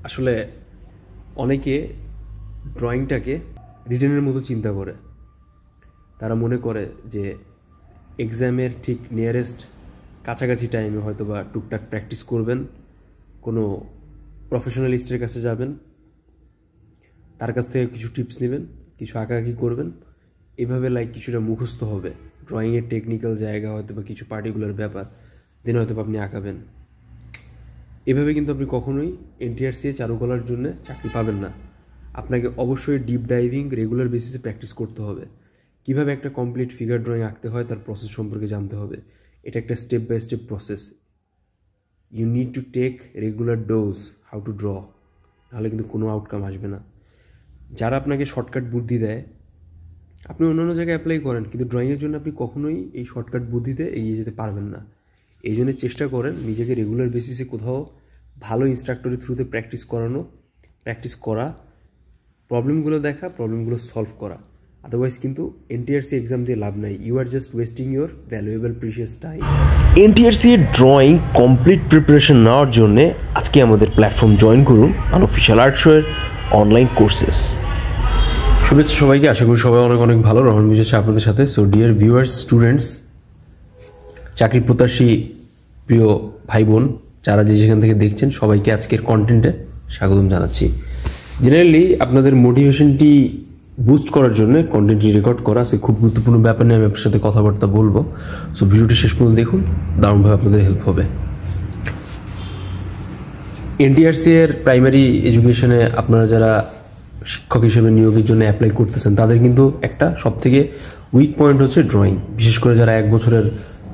আসলে অনেকে ড্রয়িংটাকে রিটেনের মতো চিন্তা করে। তারা মনে করে যে এক্সামের ঠিক নিয়ারেস্ট কাছাকাছি টাইমে হয়তো বা টুকটাক প্র্যাকটিস করবেন, কোনো প্রফেশনালিস্টের কাছে যাবেন, তার কাছ থেকে কিছু টিপস নেবেন, কিছু আঁকাআঁকি করবেন, এভাবে কিছুটা মুখস্থ হবে ড্রয়িংয়ের টেকনিক্যাল জায়গা, হয়তো বা কিছু পার্টিকুলার ব্যাপার, দেন হয়তো আপনি আঁকাবেন। এভাবে কিন্তু আপনি কখনোই এনটিআরসি চারুকলার জন্য চাকরি পাবেন না। আপনাকে অবশ্যই ডিপ ডাইভিং রেগুলার বেসিসে প্র্যাকটিস করতে হবে। কিভাবে একটা কমপ্লিট ফিগার ড্রয়িং আঁকতে হয় তার প্রসেস সম্পর্কে জানতে হবে। এটা একটা step by step process. You need to take regular dose how to draw, নাহলে কিন্তু কোনো আউটকাম আসবে না। যারা আপনাকে শর্টকাট বুদ্ধি দেয়, আপনি অন্যান্য জায়গায় অ্যাপ্লাই করেন, কিন্তু ড্রয়িংয়ের জন্য আপনি কখনোই এই শর্টকাট বুদ্ধিতে এগিয়ে যেতে পারবেন না। এই জন্য চেষ্টা করেন নিজেকে রেগুলার বেসিসে কোথাও ভালো ইনস্ট্রাক্টরের থ্রুতে প্র্যাকটিস করা, প্রবলেমগুলো দেখা, প্রবলেমগুলো সলভ করা। আদারওয়াইজ কিন্তু এনটিআরসি এক্সাম দিয়ে লাভ নাই। You are just wasting your valuable precious time. NTRC drawing complete preparation নেওয়ার জন্য আজকে আমাদের প্ল্যাটফর্ম জয়েন করুন, আনঅফিশিয়াল আর্ট শো এর অনলাইন কোর্সেস। শুভেচ্ছা সবাইকে, আশা করি সবাই অনেক অনেক ভালো। রহমান বিজয় আপনাদের সাথে। সো ডিয়ার ভিউয়ার্স, স্টুডেন্টস, চাকরি প্রত্যাশী প্রিয় ভাই বোন, যারা যেখান থেকে দেখছেন, সবাইকে আজকের কন্টেন্টে স্বাগতম জানাচ্ছি। জেনারেলি আপনাদের মোটিভেশনটি বুস্ট করার জন্য কন্টেন্টটি রেকর্ড করা আছে খুব গুরুত্বপূর্ণ ব্যাপার নিয়ে আমি আপনার সাথে কথাবার্তা বলবো। সো ভিডিওটি শেষ পর্যন্ত দেখুন, দারুণভাবে আপনাদের হেল্প হবে। এনটিআরসি এর প্রাইমারি এডুকেশনে আপনারা যারা শিক্ষক হিসেবে নিয়োগের জন্য অ্যাপ্লাই করতেছেন, তাদের কিন্তু একটা সবথেকে উইক পয়েন্ট হচ্ছে ড্রয়িং। বিশেষ করে যারা 1 বছরের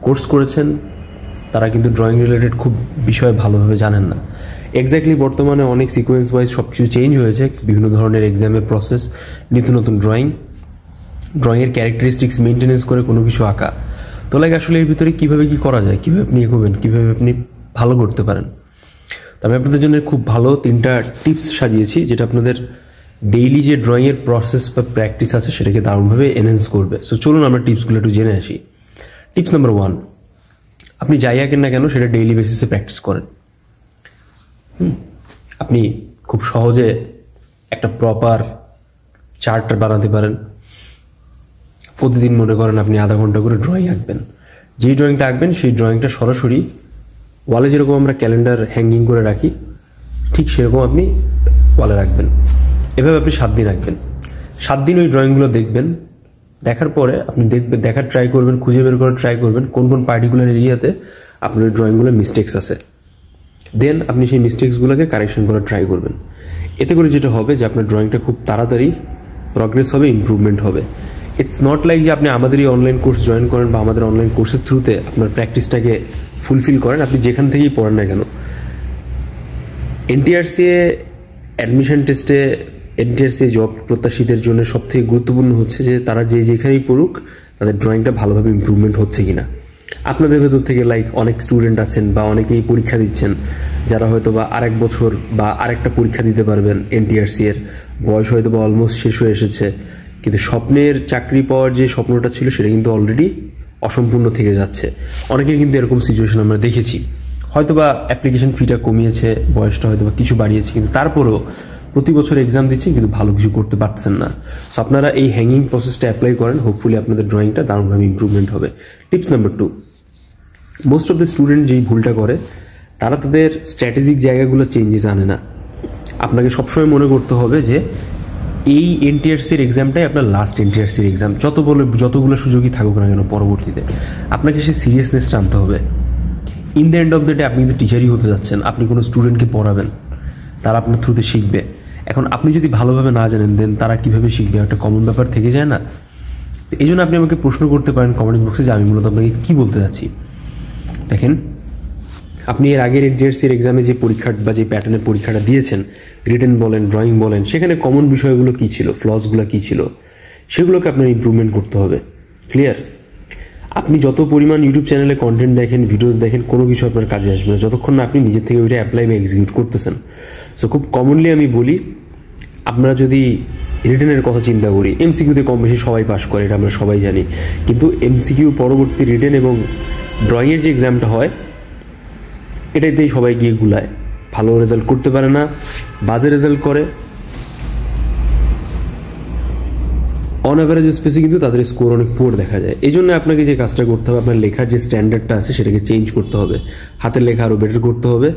কোর্স করেছেন, তারা কিন্তু ড্রয়িং রিলেটেড খুব বিষয় ভালোভাবে জানেন না। এক্স্যাক্টলি বর্তমানে অনেক সিকোয়েন্স ওয়াইজ সব কিছু চেঞ্জ হয়েছে, বিভিন্ন ধরনের এক্সামের প্রসেস, নিত্য নতুন ড্রয়িংয়ের ক্যারেক্টারিস্টিক্স মেনটেনেন্স করে কোনো কিছু আঁকা। তো আসলে এর ভিতরে কীভাবে কী করা যায়, কীভাবে আপনি এগোবেন, কীভাবে আপনি ভালো করতে পারেন। তো আমি আপনাদের জন্য খুব ভালো 3টা টিপস সাজিয়েছি, যেটা আপনাদের ডেইলি যে ড্রয়িংয়ের প্রসেস বা প্র্যাকটিস আছে সেটাকে দারুণভাবে এনহ্যান্স করবে। সো চলুন আমরা টিপসগুলো একটু জেনে আসি। টিপস নাম্বার 1, আপনি যাই আঁকেন না কেন সেটা ডেইলি বেসিসে প্র্যাকটিস করেন। আপনি খুব সহজে একটা প্রপার চার্ট বানাতে পারেন। প্রতিদিন মনে করেন আপনি আধা ঘন্টা করে ড্রয়িং আঁকবেন। যেই ড্রয়িংটা আঁকবেন সেই ড্রয়িংটা সরাসরি ওয়ালে যেরকম আমরা ক্যালেন্ডার হ্যাঙ্গিং করে রাখি, ঠিক সেরকম আপনি ওয়ালে রাখবেন। এভাবে আপনি 7 দিন আঁকবেন। 7 দিন ওই ড্রয়িংগুলো দেখবেন। দেখার পরে আপনি দেখার ট্রাই করবেন, খুঁজে বের করার ট্রাই করবেন কোন কোন পার্টিকুলার এরিয়াতে আপনার ড্রয়িংগুলো মিস্টেক্স আছে। দেন আপনি সেই মিস্টেক্সগুলোকে কারেকশন করার ট্রাই করবেন। এতে করে যেটা হবে যে আপনার ড্রয়িংটা খুব তাড়াতাড়ি প্রগ্রেস হবে, ইমপ্রুভমেন্ট হবে। ইটস নট লাইক যে আপনি আমাদের এই অনলাইন কোর্স জয়েন করেন বা আমাদের অনলাইন কোর্সের থ্রুতে আপনার প্র্যাকটিসটাকে ফুলফিল করেন। আপনি যেখান থেকেই পড়েন না কেন, এনটিআরসি অ্যাডমিশন টেস্টে এনটিআরসি জব প্রত্যাশীদের জন্য সবথেকে গুরুত্বপূর্ণ হচ্ছে যে তারা যেখানেই পড়ুক তাদের ড্রয়িংটা ভালোভাবে ইমপ্রুভমেন্ট হচ্ছে কিনা। আপনাদের ভেতর থেকে অনেক স্টুডেন্ট আছেন বা অনেকেই পরীক্ষা দিচ্ছেন, যারা হয়তো বা আরেক বছর বা আরেকটা পরীক্ষা দিতে পারবেন। এনটিআরসি এর বয়স হয়তো বা অলমোস্ট শেষ হয়ে এসেছে, কিন্তু স্বপ্নের চাকরি পাওয়ার যে স্বপ্নটা ছিল সেটা কিন্তু অলরেডি অসম্পূর্ণ থেকে যাচ্ছে। অনেকের কিন্তু এরকম সিচুয়েশন আমরা দেখেছি। হয়তো বা অ্যাপ্লিকেশন ফিটা কমিয়েছে, বয়সটা হয়তো বা কিছু বাড়িয়েছে, কিন্তু তারপরেও প্রতি বছর এক্সাম দিচ্ছেন কিন্তু ভালো কিছু করতে পারছেন না। সো আপনারা এই হ্যাঙ্গিং প্রসেসটা অ্যাপ্লাই করেন, হোপফুলি আপনাদের ড্রয়িংটা দারুণভাবে ইমপ্রুভমেন্ট হবে। Tips number 2, most of the student যেই ভুলটা করে, তারা তাদের স্ট্র্যাটেজিক জায়গাগুলো চেঞ্জেস আনে না। আপনাকে সবসময় মনে করতে হবে যে এই এনটিআরসির এক্সামটাই আপনার লাস্ট এনটিআরসির এক্সাম। যতগুলো সুযোগই থাকুক না কেন পরবর্তীতে, আপনাকে সেই সিরিয়াসনেসটা আনতে হবে। In the end of the day আপনি কিন্তু টিচারই হতে যাচ্ছেন, আপনি কোনো স্টুডেন্টকে পড়াবেন, তারা আপনার থ্রুতে শিখবে। এখন আপনি যদি ভালোভাবে না জানেন, দেন তারা কীভাবে শিখবে? একটা কমন ব্যাপার থেকে যায় না? তো এই জন্য আপনি আমাকে প্রশ্ন করতে পারেন কমেন্টস বক্সে যে আমি মূলত আপনাকে কী বলতে চাচ্ছি। দেখেন, আপনি এর আগের এনটিআরসির এক্সামে যে পরীক্ষা বা যে প্যাটার্নের পরীক্ষাটা দিয়েছেন, রিটেন বলেন, ড্রয়িং বলেন, সেখানে কমন বিষয়গুলো কী ছিল, ফ্লসগুলো কী ছিল, সেগুলোকে আপনার ইমপ্রুভমেন্ট করতে হবে। ক্লিয়ার? আপনি যত পরিমাণ ইউটিউব চ্যানেলে কন্টেন্ট দেখেন, ভিডিওস দেখেন, কোনো কিছু আপনার কাজে আসবে না যতক্ষণ না আপনি নিজের থেকে ওইটা অ্যাপ্লাই বা এক্সিকিউট করতেছেন। সো খুব কমনলি আমি বলি, আপনারা যদি রিটেনের কথা চিন্তা করি, এমসিকিউতে কম বেশি সবাই পাস করে, এটা আমরা সবাই জানি। কিন্তু এমসিকিউ পরবর্তী রিটেন এবং ড্রয়িংয়ের যে এক্সামটা হয়, এটাতেই সবাই গিয়ে গুলায়। ভালো রেজাল্ট করতে পারে না, বাজে রেজাল্ট করে। অন অ্যাভারেজ স্পেসে কিন্তু তাদের স্কোর অনেক পুয়ার দেখা যায়। এই জন্য আপনাকে যে কাজটা করতে হবে, আপনার লেখার যে স্ট্যান্ডার্ডটা আছে সেটাকে চেঞ্জ করতে হবে, হাতের লেখা আরও বেটার করতে হবে।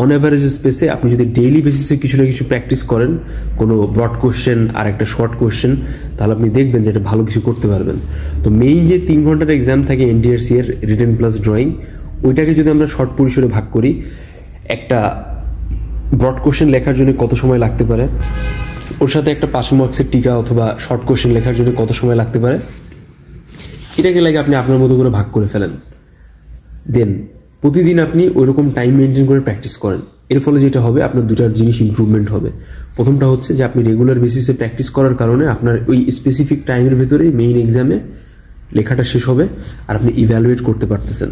অন অ্যাভারেজ স্পেসে আপনি যদি ডেইলি বেসিসে কিছু না কিছু প্র্যাকটিস করেন, কোনো ব্রড কোয়েশ্চেন আর একটা শর্ট কোয়েশ্চেন, তাহলে আপনি দেখবেন যে এটা ভালো কিছু করতে পারবেন। তো মেইন যে 3 ঘন্টার এক্সাম থাকে এনটিআরসি এর রিটেন প্লাস ড্রয়িং, ওইটাকে যদি আমরা শর্ট পরিসরে ভাগ করি, একটা ব্রড কোয়েশ্চেন লেখার জন্য কত সময় লাগতে পারে, ওর সাথে একটা 5 মার্কসের টিকা অথবা শর্ট কোয়েশ্চেন লেখার জন্য কত সময় লাগতে পারে, এটাকে লাগে আপনি আপনার মতো করে ভাগ করে ফেলেন। দেন প্রতিদিন আপনি ওইরকম টাইম মেনটেন করে প্র্যাকটিস করেন। এর ফলে যেটা হবে, আপনার দুটা জিনিস ইমপ্রুভমেন্ট হবে। প্রথমটা হচ্ছে যে আপনি রেগুলার বেসিসে প্র্যাকটিস করার কারণে আপনার ওই স্পেসিফিক টাইমের ভেতরে মেইন এক্সামে লেখাটা শেষ হবে আর আপনি ইভ্যালুয়েট করতে পারতেছেন।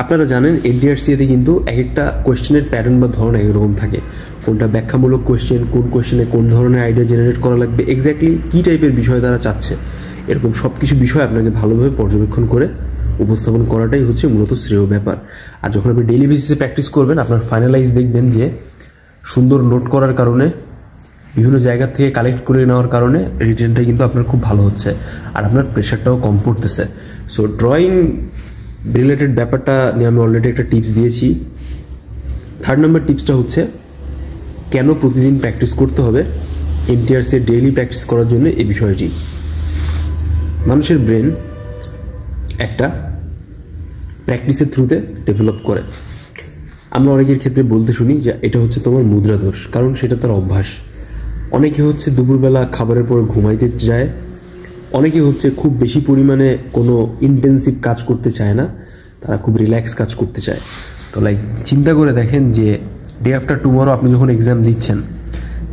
আপনারা জানেন এনটিআরসিতে কিন্তু এক একটা কোয়েশ্চেনের প্যাটার্ন বা ধরন একরকম থাকে। কোনটা ব্যাখ্যামূলক কোয়েশ্চেন, কোন কোয়েশ্চেনে কোন ধরনের আইডিয়া জেনারেট করা লাগবে, এক্স্যাক্টলি কী টাইপের বিষয় তারা চাচ্ছে, এরকম সব কিছু বিষয় আপনাকে ভালোভাবে পর্যবেক্ষণ করে উপস্থাপন করাটাই হচ্ছে মূলত শ্রেয় ব্যাপার। আর যখন আপনি ডেইলি বেসিসে প্র্যাকটিস করবেন, আপনার ফাইনালাইজ দেখবেন যে সুন্দর নোট করার কারণে, বিভিন্ন জায়গা থেকে কালেক্ট করে নেওয়ার কারণে রিটেনটা কিন্তু আপনার খুব ভালো হচ্ছে আর আপনার প্রেশারটাও কম পড়তেছে। সো ড্রয়িং রিলেটেড ব্যাপারটা নিয়ে আমি অলরেডি একটা টিপস দিয়েছি। 3rd নাম্বার টিপসটা হচ্ছে কেন প্রতিদিন প্র্যাকটিস করতে হবে এনটিআরসি ডেইলি প্র্যাকটিস করার জন্য। এই বিষয়টি, মানুষের ব্রেন একটা প্র্যাকটিসের থ্রুতে ডেভেলপ করে। আমরা অনেকের ক্ষেত্রে বলতে শুনি যে এটা হচ্ছে তোমার মুদ্রা দোষ, কারণ সেটা তার অভ্যাস। অনেকে হচ্ছে দুপুরবেলা খাবারের পর ঘুমাইতে যায়, অনেকে হচ্ছে খুব বেশি পরিমাণে কোনো ইন্টেন্সিভ কাজ করতে চায় না, তারা খুব রিল্যাক্স কাজ করতে চায়। তো চিন্তা করে দেখেন যে ডে আফটার টুমরো আপনি যখন এক্সাম দিচ্ছেন,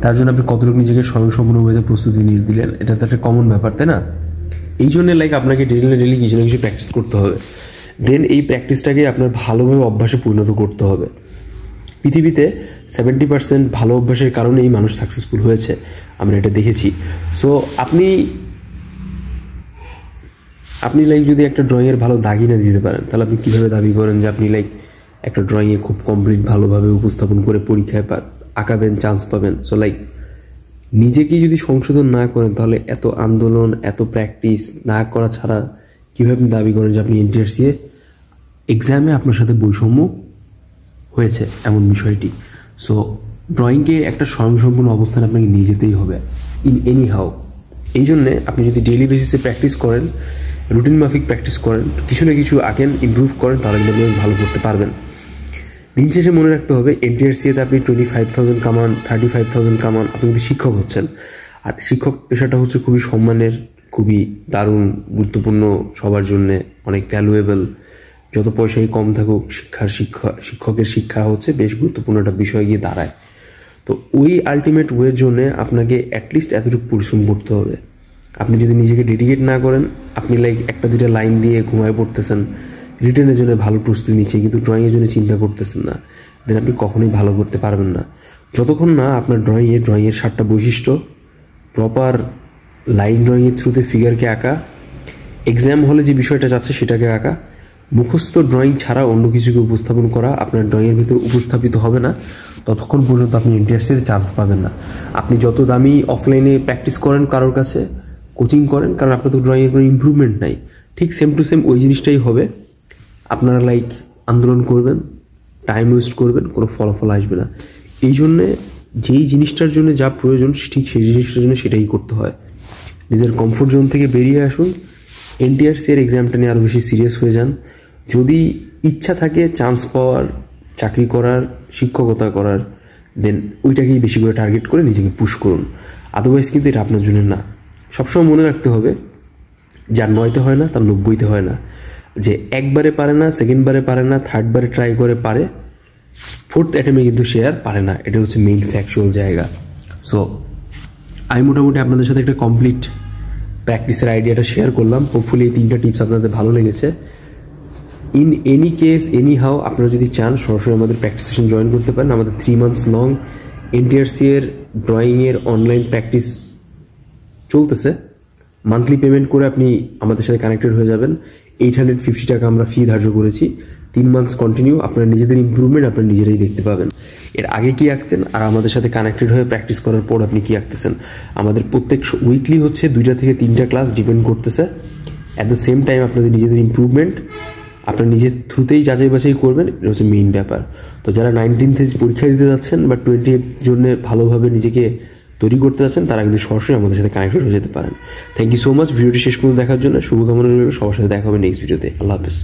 তার জন্য আপনি কতটুকু নিজেকে স্বয়ংসম্পূর্ণভাবে প্রস্তুতি নিয়ে দিলেন, এটা তো একটা কমন ব্যাপার, তাই না? এই জন্য আপনাকে ডেইলি কিছু না কিছু প্র্যাকটিস করতে হবে। দেন এই প্র্যাকটিসটাকে আপনার ভালোভাবে অভ্যাসে পরিণত করতে হবে। পৃথিবীতে 70% ভালো অভ্যাসের কারণেই মানুষ সাকসেসফুল হয়েছে, আমরা এটা দেখেছি। সো আপনি যদি একটা ড্রয়িংয়ের ভালো দাগই না দিতে পারেন, তাহলে আপনি কীভাবে দাবি করেন যে আপনি একটা ড্রয়িংয়ে খুব কমপ্লিট ভালোভাবে উপস্থাপন করে পরীক্ষায় আঁকাবেন, চান্স পাবেন? সো নিজেকেই যদি সংশোধন না করেন, তাহলে এত আন্দোলন, এত প্র্যাকটিস না করা ছাড়া কীভাবে আপনি দাবি করেন যে আপনি এনটিআরসি এক্সামে আপনার সাথে বৈষম্য হয়েছে এমন বিষয়টি? সো ড্রয়িংকে একটা স্বয়ংসম্পূর্ণ অবস্থানে আপনাকে নিয়ে যেতেই হবে ইন এনি হাউ। এই জন্যে আপনি যদি ডেইলি বেসিসে প্র্যাকটিস করেন, রুটিন মাফিক প্র্যাকটিস করেন, কিছু না কিছু আঁকেন, ইমপ্রুভ করেন, তাহলে কিন্তু আপনি ভালো করতে পারবেন। দিন শেষে মনে রাখতে হবে এনটিআরসিতে আপনি 25,000 কামান, 35,000 কামান, আপনি কিন্তু শিক্ষক হচ্ছেন। আর শিক্ষক পেশাটা হচ্ছে খুবই সম্মানের, খুবই দারুণ, গুরুত্বপূর্ণ, সবার জন্যে অনেক ভ্যালুয়েবল। যত পয়সাই কম থাকুক, শিক্ষকের শিক্ষা হচ্ছে বেশ গুরুত্বপূর্ণ একটা বিষয় গিয়ে দাঁড়ায়। তো ওই আলটিমেট ওয়ের জন্যে আপনাকে অ্যাটলিস্ট এতটুকু পরিশ্রম করতে হবে। আপনি যদি নিজেকে ডেডিকেট না করেন, আপনি 1-2 লাইন দিয়ে ঘুমায় পড়তেছেন, রিটেনের জন্য ভালো প্রস্তুতি নিচ্ছে কিন্তু ড্রয়িংয়ের জন্য চিন্তা করতেছেন না, দেন আপনি কখনোই ভালো করতে পারবেন না। যতক্ষণ না আপনার ড্রয়িংয়ের 7টা বৈশিষ্ট্য, প্রপার লাইন ড্রয়িংয়ের থ্রুতে ফিগারকে আঁকা, এক্সাম হলে যে বিষয়টা যাচ্ছে সেটাকে আঁকা, মুখস্থ ড্রয়িং ছাড়া অন্য কিছুকে উপস্থাপন করা আপনার ড্রয়িংয়ের ভিতর উপস্থাপিত হবে না, ততক্ষণ পর্যন্ত আপনি এনটিআরসিতে চান্স পাবেন না। আপনি যত দামি অফলাইনে প্র্যাকটিস করেন, কারোর কাছে কোচিং করেন, কারণ আপনার তো ড্রয়িংয়ের কোনো ইমপ্রুভমেন্ট নাই, ঠিক সেম টু সেম ওই জিনিসটাই হবে। আপনারা আন্দোলন করবেন, টাইম ওয়েস্ট করবেন, কোনো ফলাফল আসবে না। এই জন্যে যেই জিনিসটার জন্য যা প্রয়োজন, ঠিক সেই জিনিসটার জন্য সেটাই করতে হয়। নিজের কমফোর্ট জোন থেকে বেরিয়ে আসুন, এনটিআরসি এর এক্সামটা নিয়ে আরও বেশি সিরিয়াস হয়ে যান। যদি ইচ্ছা থাকে চান্স পাওয়ার, চাকরি করার, শিক্ষকতা করার, দেন ওইটাকেই বেশি করে টার্গেট করে নিজেকে পুশ করুন। আদারওয়াইজ কিন্তু এটা আপনার জন্য না। সবসময় মনে রাখতে হবে, যার 9তে হয় না তার 90তে হয় না। যে একবারে পারে না, সেকেন্ডবারে পারে না, থার্ডবারে ট্রাই করে পারে, 4th অ্যাটেম্পে কিন্তু সে আর পারে না। এটা হচ্ছে মেইন ফ্যাকচুয়াল জায়গা। সো আমি মোটামুটি আপনাদের সাথে একটা কমপ্লিট প্র্যাকটিসের আইডিয়াটা শেয়ার করলাম। হোপফুলি এই 3টা টিপস আপনাদের ভালো লেগেছে। In any case, any how, আপনারা যদি চান সরাসরি আমাদের প্র্যাকটিস সেশন জয়েন করতে পারেন। আমাদের 3 months লং এনটিআরসি এর ড্রয়িংয়ের অনলাইন প্র্যাকটিস চলতেছে। মান্থলি পেমেন্ট করে আপনি আমাদের সাথে কানেক্টেড হয়ে যাবেন। 850 টাকা আমরা ফি ধার্য করেছি। 3 months কন্টিনিউ, আপনার নিজেদের ইমপ্রুভমেন্ট আপনারা নিজেরাই দেখতে পাবেন। এর আগে কি আঁকতেন আর আমাদের সাথে কানেক্টেড হয়ে প্র্যাকটিস করার পর আপনি কি আঁকতেছেন। আমাদের প্রত্যেক উইকলি হচ্ছে 2টা থেকে 3টা ক্লাস ডিপেন্ড করতেছে। অ্যাট দ্য সেম টাইম আপনাদের নিজেদের ইমপ্রুভমেন্ট আপনার নিজের থ্রুতেই যাচাই বাছাই করবেন, এটা হচ্ছে মেইন ব্যাপার। তো যারা 19th পরীক্ষা দিতে যাচ্ছেন বা 20th জন্য ভালোভাবে নিজেকে তৈরি করতে যাচ্ছেন তারা কিন্তু সরাসরি আমাদের সাথে কানেক্টেড হয়ে যেতে পারেন। থ্যাংক ইউ সো মাচ ভিডিওটি শেষ পর্যন্ত দেখার জন্য। শুভকামনা রইল, সবার সাথে দেখা হবে নেক্সট ভিডিওতে। আল্লাহ হাফেজ।